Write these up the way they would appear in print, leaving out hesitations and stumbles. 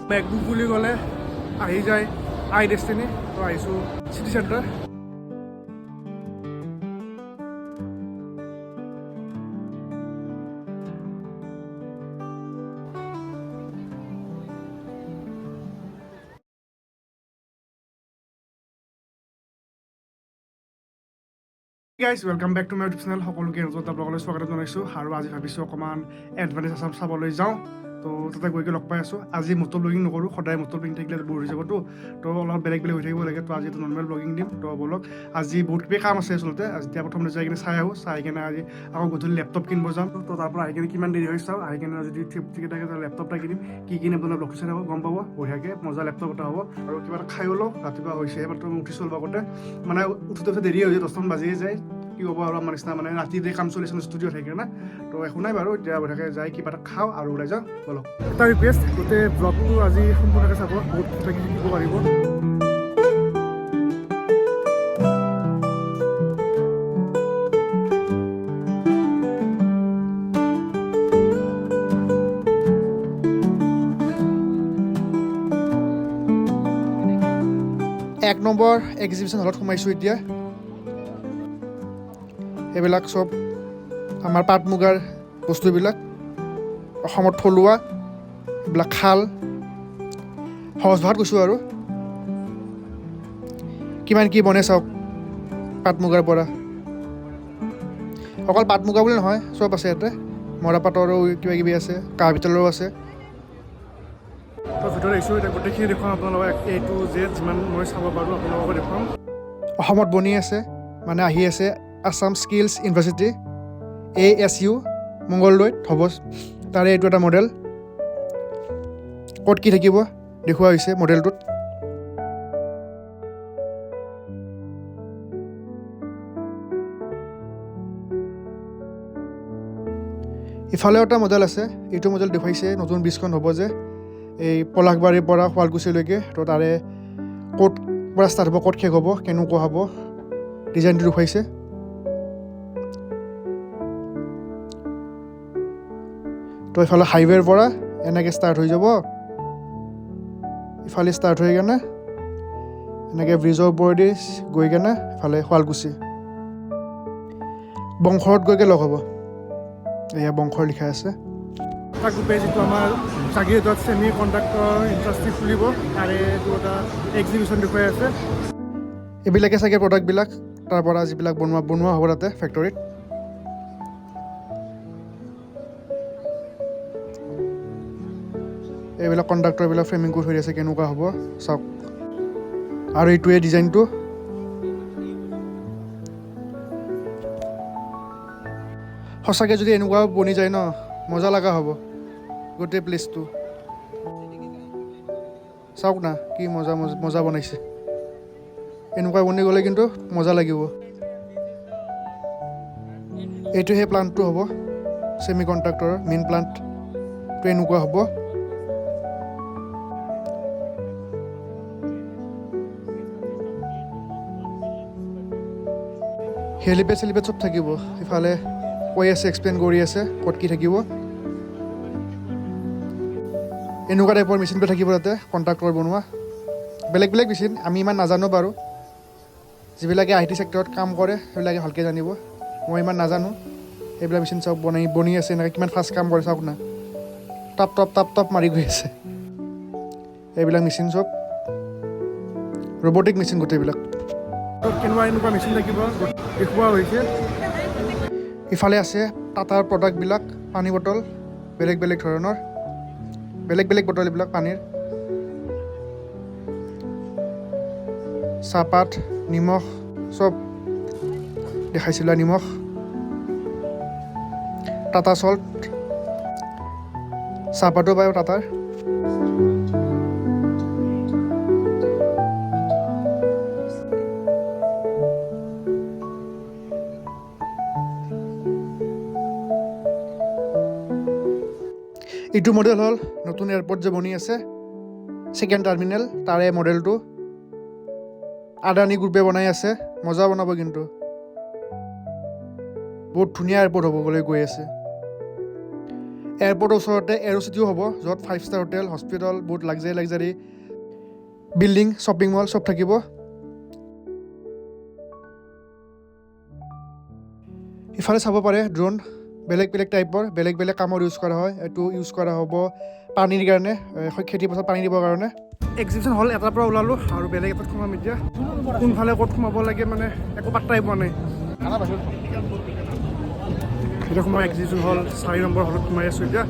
বেগবুক বুলি ক'লে আহি যায় আই ডেষ্টিনি। তো আহিছোঁ city centre. Guys welcome back to my YouTube channel. সকলোকে নতুন এটা ব্লগলৈ স্বাগত জনাইছোঁ। আৰু আজি ভাবিছোঁ অকণমান এডভান্টেজ আছাম চাবলৈ যাওঁ। তো তাতে গৈকে লগ পাই আছোঁ। আজি মটৰ ব্লগিং নকৰোঁ, সদায় মটৰ ব্লগিং থাকিলে বৰ হৈ যাবতো। তো অলপ বেলেগ হৈ থাকিব লাগে। তো আজি এটা নৰ্মেল ব্লগিং দিম। তো বলক, আজি বহুত কিবা কাম আছে আচলতে। আজি এতিয়া প্ৰথমতে যাই কিনে চাই আহোঁ। চাই কিনে আজি আকৌ গধূলি লেপটপ কিনিব যাম। তো তাৰ পৰা আহি কিনে কিমান দেৰি হৈ চাওঁ। আহি কিনে যদি ঠিকে থাকে লেপটপ এটা কিনিম। কি কিনে আপোনাৰ ব্লগটো চাই থাকক, গম পাব। বঢ়িয়াকৈ মজা লেপটপ এটা হ'ব। আৰু কিবা এটা খায়ো লওঁ। ৰাতিপুৱা হৈছে মাত্ৰ উঠিছোঁ অলপ আগতে। মানে উঠোতে দেৰি হৈ যায়, 10টামান বাজিয়ে যায়। কি হ'ব আৰু আমাৰ নিচিনা মানে ৰাতিতে কাম চলিছে ষ্টুডিঅ' থাকে না। তো একো নাই বাৰু, এতিয়া বঢ়িয়াকৈ যাই কিবা এটা খাওঁ আৰু ওলাই যাওঁ বলক। এটা ৰিকুৱেষ্ট, গোটেই ব্লগটো আজি সম্পূৰ্ণকৈ চাব, বহুত কিবা কিবি শিকিব পাৰিব। এক নম্বৰ এক্সিবিশ্যন হলত সোমাইছোঁ এতিয়া। এইবিলাক চব আমাৰ পাট মুগাৰ বস্তুবিলাক, অসমত থলুৱা এইবিলাক খাল। সহজ ভাষাত কৈছোঁ আৰু কিমান কি বনে চাওক পাট মুগাৰ পৰা। অকল পাট মুগা বুলি নহয়, চব আছে ইয়াতে। মৰাপাটৰো কিবা কিবি আছে, কাঁহ পিতলৰো আছে। তো ভিতৰত আহিছোঁ, এতিয়া গোটেইখিনি দেখুৱাম আপোনালোকক। A to Z যিমান মই চাব পাৰোঁ আপোনালোকক দেখুৱাম। অসমত বনি আছে, মানে আহি আছে আছাম স্কিলছ ইউনিভাৰ্চিটি ASU মংগলদৈত হ'ব। তাৰে এইটো এটা মডেল। ক'ত কি থাকিব দেখুওৱা হৈছে মডেলটোত। ইফালেও এটা মডেল আছে। এইটো মডেল দেখুৱাইছে নতুন ব্ৰিজখন হ'ব যে এই পলাশবাৰীৰ পৰা শুৱালকুছিলৈকে। তো তাৰে ক'ত পৰা ষ্টাৰ্ট হ'ব, ক'ত শেষ হ'ব, কেনেকুৱা হ'ব, ডিজাইনটো দেখুৱাইছে। তো ইফালে হাইৱেৰ পৰা এনেকৈ ষ্টাৰ্ট হৈ যাব, ইফালে ষ্টাৰ্ট হৈ কেনে এনেকৈ ব্ৰিজৰ ওপৰেদি গৈ কেনে ইফালে শুৱালকুছি বংশৰত গৈকে লগ হ'ব। এয়া বংশৰ লিখা আছে। যিটো আমাৰ জাগিৰোডত ছেমি কণ্ডাক্টৰ ইণ্ডাষ্ট্ৰি খুলিব, তাৰে এইটো এটা এক্সিবিশ্যন দেখুৱাই আছে। এইবিলাকে চাগে প্ৰডাক্টবিলাক তাৰ পৰা যিবিলাক বনোৱা হ'ব তাতে ফেক্টৰীত। এইবিলাক কণ্ডাক্টৰবিলাক ফ্ৰেমিং কৰি থৈ আছে, কেনেকুৱা হ'ব চাওক। আৰু এইটোৱে ডিজাইনটো। সঁচাকৈ যদি এনেকুৱা বনি যায় ন, মজা লগা হ'ব গোটেই প্লেচটো। চাওক না কি মজা বনাইছে। এনেকুৱা বনি গ'লে কিন্তু মজা লাগিব। এইটো সেই প্লাণ্টটো হ'ব, ছেমি কণ্ডাক্টৰৰ মেইন প্লাণ্টটো এনেকুৱা হ'ব। হেলিপেড চব থাকিব। ইফালে কৈ আছে, এক্সপ্লেইন কৰি আছে ক'ত কি থাকিব। এনেকুৱা টাইপৰ মেচিনটো থাকিব তাতে, কণ্ট্ৰাক্টৰ বনোৱা। বেলেগ মেচিন, আমি ইমান নাজানো বাৰু। যিবিলাকে IT চেক্টৰত কাম কৰে সেইবিলাকে ভালকৈ জানিব, মই ইমান নাজানো। এইবিলাক মেচিন চব বনি আছে এনেকৈ, কিমান ফাষ্ট কাম কৰে চাওক না। টাপ মাৰি গৈ আছে। এইবিলাক মেচিন চব ৰবটিক মেচিন গোটেইবিলাক। কেনেকুৱা এনেকুৱা মেচিন থাকিব দেখুওৱা হৈছে। ইফালে আছে টাটাৰ প্ৰডাক্টবিলাক, পানী বটল বেলেগ ধৰণৰ, বেলেগ বটল এইবিলাক পানীৰ। চাহপাত, নিমখ চব দেখাইছিলোঁ। নিমখ, টাটা চল্ট, চাহপাতো পায় টাটাৰ। এইটো মডেল হ'ল নতুন এয়াৰপৰ্ট যে বনি আছে, ছেকেণ্ড টাৰ্মিনেল, তাৰে মডেলটো। আদানী গ্ৰুপে বনাই আছে, মজা বনাব কিন্তু। বহুত ধুনীয়া এয়াৰপৰ্ট হ'ব বুলি গৈ আছে। এয়াৰপৰ্টৰ ওচৰতে এৰো চিটিও হ'ব, য'ত 5 ষ্টাৰ হোটেল, হস্পিটেল, বহুত লাক্সাৰী বিল্ডিং, শ্বপিং মল চব থাকিব। ইফালে চাব পাৰে ড্ৰোন বেলেগ টাইপৰ, বেলেগ কামত ইউজ কৰা হয়। এইটো ইউজ কৰা হ'ব পানীৰ কাৰণে, খেতি পথাৰত পানী দিবৰ কাৰণে। এক্সিবিশ্যন হল এটাৰ পৰা ওলালোঁ আৰু বেলেগ এটাত সোমাম এতিয়া। কোনফালে ক'ত সোমাব লাগে মানে একো পাত্তাই পোৱা নাই। এতিয়া সোমাই এক্সিবিশ্যন হল 4 নম্বৰ হলত সোমাই আছোঁ এতিয়া।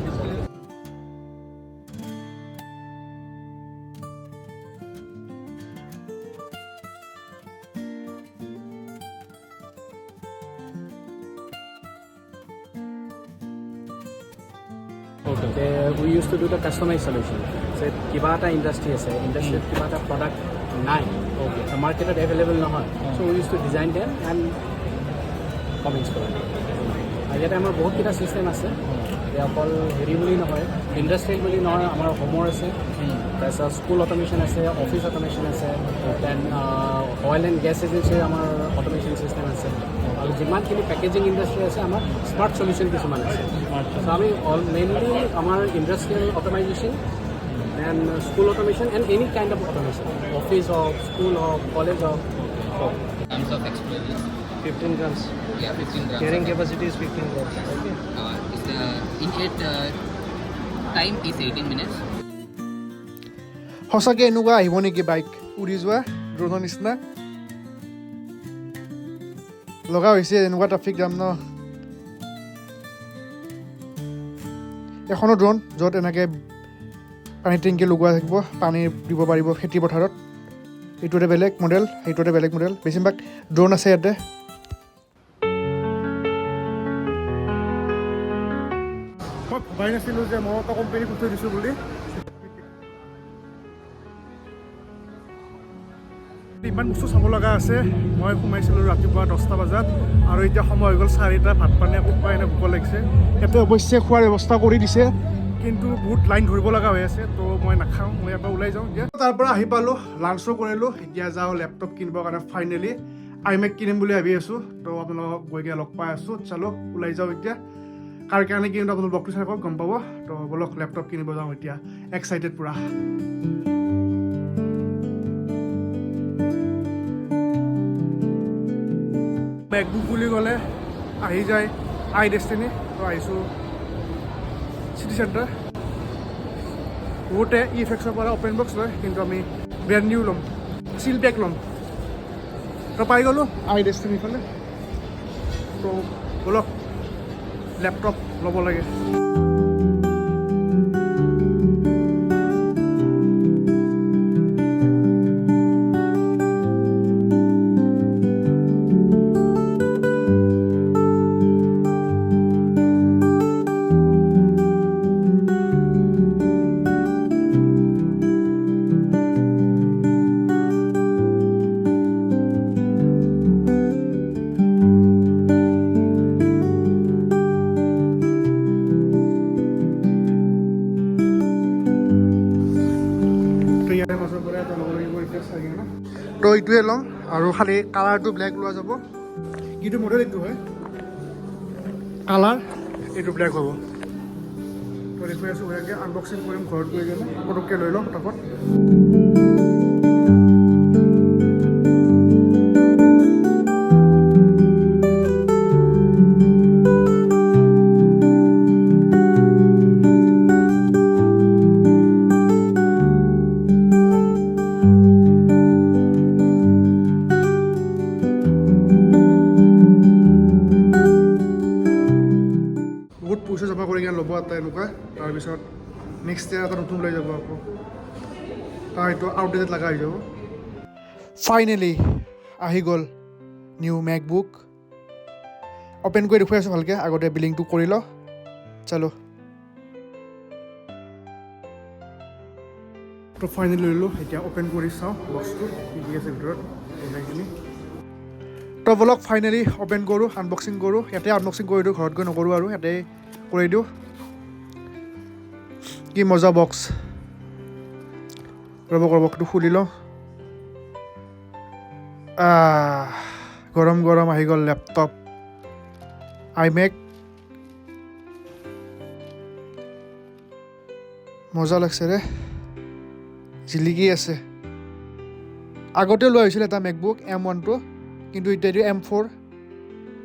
Okay. We used to do the customized solution. So, kiba ta industry ase, industry kiba ta product nai. Okay. The market is available now. So we used to design them and comments for them. Yet amar bahut kita system ase. They are all very boli nahoy. Industrial boli nahoy. Amar home ase. There's a school automation ase, office automation ase. Then oil and gas agency amar automation system ase. আৰু যিমানখিনি packaging industry আছে আমাৰ smart solution কিছুমান আছে। চ' আমি mainly আমাৰ industrial automation and school automation and any kind of automation, office হওক, school হওক, কলেজ হওক। Terms of experience. 15 grams. Yeah, 15 grams. Carrying capacity is 15 grams. Okay. In it, time is 18 minutes. সঁচাকৈ এনেকুৱা আহিব নেকি বাইক উৰি যোৱা ড্ৰোনৰ নিচিনা? লগা হৈছে এনেকুৱা ট্ৰাফিক জাম ন। এখনো ড্ৰোন য'ত এনেকৈ পানী টেংকি লগোৱা থাকিব, পানী দিব পাৰিব খেতি পথাৰত। এইটোতে বেলেগ মডেল, সেইটোতে বেলেগ মডেল, বেছিভাগ ড্ৰোন আছে ইয়াতে। মই ভবাই নাছিলোঁ যে মই এটা কোম্পানী পঠাই দিছোঁ বুলি। ইমান বস্তু চাব লগা আছে। মই সোমাইছিলোঁ ৰাতিপুৱা 10টা বজাত আৰু এতিয়া সময় হৈ গ'ল 4টা। ভাত পানী একো খোৱাই নাই, ভোক লাগিছে। ইয়াতে অৱশ্যে খোৱাৰ ব্যৱস্থা কৰি দিছে, কিন্তু বহুত লাইন ধৰিব লগা হৈ আছে, তো মই নাখাওঁ। মই ইয়াৰ পৰা ওলাই যাওঁ এতিয়া। তাৰ পৰা আহি পালোঁ, লাঞ্চো কৰিলোঁ। এতিয়া যাওঁ লেপটপ কিনিবৰ কাৰণে। ফাইনেলি iMac কিনিম বুলি ভাবি আছোঁ, তো আপোনালোকক গৈ কিনে লগ পাই আছোঁ। চলো ওলাই যাওঁ এতিয়া। কাৰ কাৰণে কিনো আপোনালোক ব্লগটো চাই গম পাব। তো বলক লেপটপ কিনিব যাওঁ এতিয়া, এক্সাইটেড পূৰা। মেকবুক বুলি ক'লে আহি যায় আই ডেষ্টিনি। তো আহিছোঁ চিটি চেণ্টাৰ। বহুতে ইফেক্সৰ পৰা অপেন বক্স লয়, কিন্তু আমি ব্ৰেণ্ড নিউ ল'ম, চিল পেক ল'ম। তো পাই গ'লোঁ আই ডেষ্টিনি ফালে। তো বলক লেপটপ ল'ব লাগে। তো এইটোৱে ল'ম আৰু খালি কালাৰটো ব্লেক লোৱা যাব। কিন্তু মডেল এইটো হয়, কালাৰ এইটো ব্লেক হ'ব। তো দেখুৱাই আছোঁ ভালকৈ, আনবক্সিং কৰিম ঘৰত গৈ কিনে। পটককৈ লৈ লওঁ ফটাফট। বহুত পইচা জমা কৰি কিনে ল'ব এটা এনেকুৱা, তাৰপিছত নেক্সট ইয়াৰ এটা নতুন লৈ যাব আকৌ, তাৰ এইটো আউটডেটেড লগা হৈ যাব। ফাইনেলি আহি গ'ল নিউ মেকবুক। অ'পেন কৰি দেখুৱাই আছোঁ ভালকৈ, আগতে বিলিংটো কৰি লওঁ। চলো। তো ফাইনেলি লৈ ললোঁ। এতিয়া অ'পেন কৰি চাওঁ বক্সটো কি কি আছে ভিতৰত ওলাইখিনি। তো বলক ফাইনেলি অ'পেন কৰোঁ, আনবক্সিং কৰোঁ। ইয়াতে আনবক্সিং কৰি দিওঁ, ঘৰত গৈ নকৰোঁ আৰু ইয়াতে কৰি দিওঁ। কি মজা বক্স। ৰ'ব বক্সটো খুলি লওঁ। গৰম গৰম আহি গ'ল লেপটপ iMac মজা লাগছে ৰে জিলিকি আছে আগতে লৈ আহিছিল এটা মেকবুক M1টো কিন্তু এতিয়া এইটো M4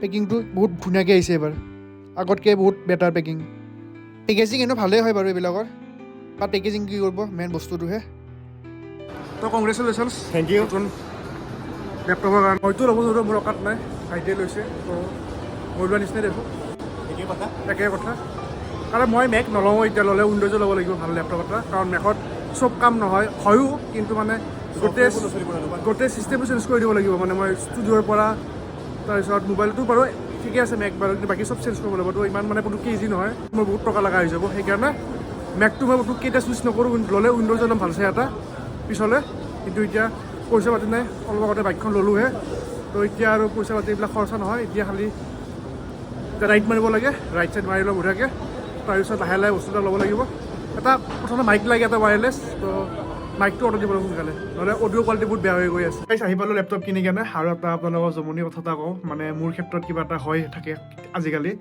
পেকিংটো বহুত ধুনীয়াকৈ আহিছে এবাৰ আগতকৈ বহুত বেটাৰ পেকেজিং এনেও ভালেই হয় বাৰু এইবিলাকৰ বাট পেকেজিং কি কৰিব মেইন বস্তুটোহে তো কংগ্ৰেচুলেশ্যনছ থেংক ইউ নতুন লেপটপৰ কাৰণে হয়তো ল'ব নোৱাৰোঁ মোৰ অকাত নাই ভাইটিয়ে লৈছে তো মই লোৱা নিচিনাই দেখোঁ একে কথা কাৰণ মই মেক নলওঁ এতিয়া ল'লে উইণ্ড'জো ল'ব লাগিব ভাল লেপটপ এটা কাৰণ মেকত চব কাম নহয় হয়ো কিন্তু মানে গোটেই ছিষ্টেমটো চেঞ্জ কৰি দিব লাগিব মানে মই ষ্টুডিঅ'ৰ পৰা তাৰপিছত মোবাইলটো বাৰু ঠিকে আছে মেক বাৰু কিন্তু বাকী চব চেঞ্জ কৰিব লাগিব তো ইমান মানে পুটুককৈ ইজি নহয় মোৰ বহুত টকা লগা হৈ যাব সেইকাৰণে মেকটো মই পুটুককৈ এতিয়া চুইচ নকৰোঁ ল'লে উইণ্ড'জ একদম ভাল চাই এটা পিছলৈ কিন্তু এতিয়া পইচা পাতি নাই অলপ আগতে বাইকখন ল'লোহে তো এতিয়া আৰু পইচা পাতি এইবিলাক খৰচা নহয় এতিয়া খালি ৰাইড মাৰিব লাগে ৰাইট চাইড মাৰি ল'ব বঢ়িয়াকৈ তাৰপিছত লাহে লাহে বস্তুবিলাক ল'ব লাগিব এটা প্ৰথমতে মাইক লাগে এটা ৱায়াৰলেছ তো মাইকটো অৰ্ডাৰ দিব লাগিব সোনকালে নহ'লে অডিঅ' কোৱালিটি বহুত বেয়া হৈ গৈ আছে আহি পালোঁ লেপটপ কিনি কেনে আৰু এটা আপোনালোকৰ জমনি কথা এটা কওঁ মানে মোৰ ক্ষেত্ৰত কিবা এটা হৈ থাকে আজিকালি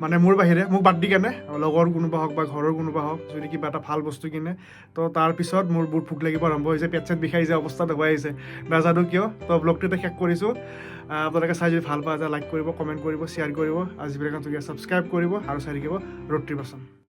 মানে মোৰ বাহিৰে মোক বাদ দি কেনে লগৰ কোনোবা হওক বা ঘৰৰ কোনোবা হওক যদি কিবা এটা ভাল বস্তু কিনে তো তাৰপিছত মোৰ বহুত ভোক লাগিব আৰম্ভ হৈছে পেট চেট বিষাই যায় অৱস্থা হৈ আহিছে নাজানো কিয় তো ব্লগটো এতিয়া শেষ কৰিছোঁ আপোনালোকে চাই যদি ভাল পায় লাইক কৰিব কমেণ্ট কৰিব শ্বেয়াৰ কৰিব আজি ভিডিঅ'খন ছাবস্ক্ৰাইব কৰিব আৰু চাই থাকিব ৰোড ট্ৰিপ আছাম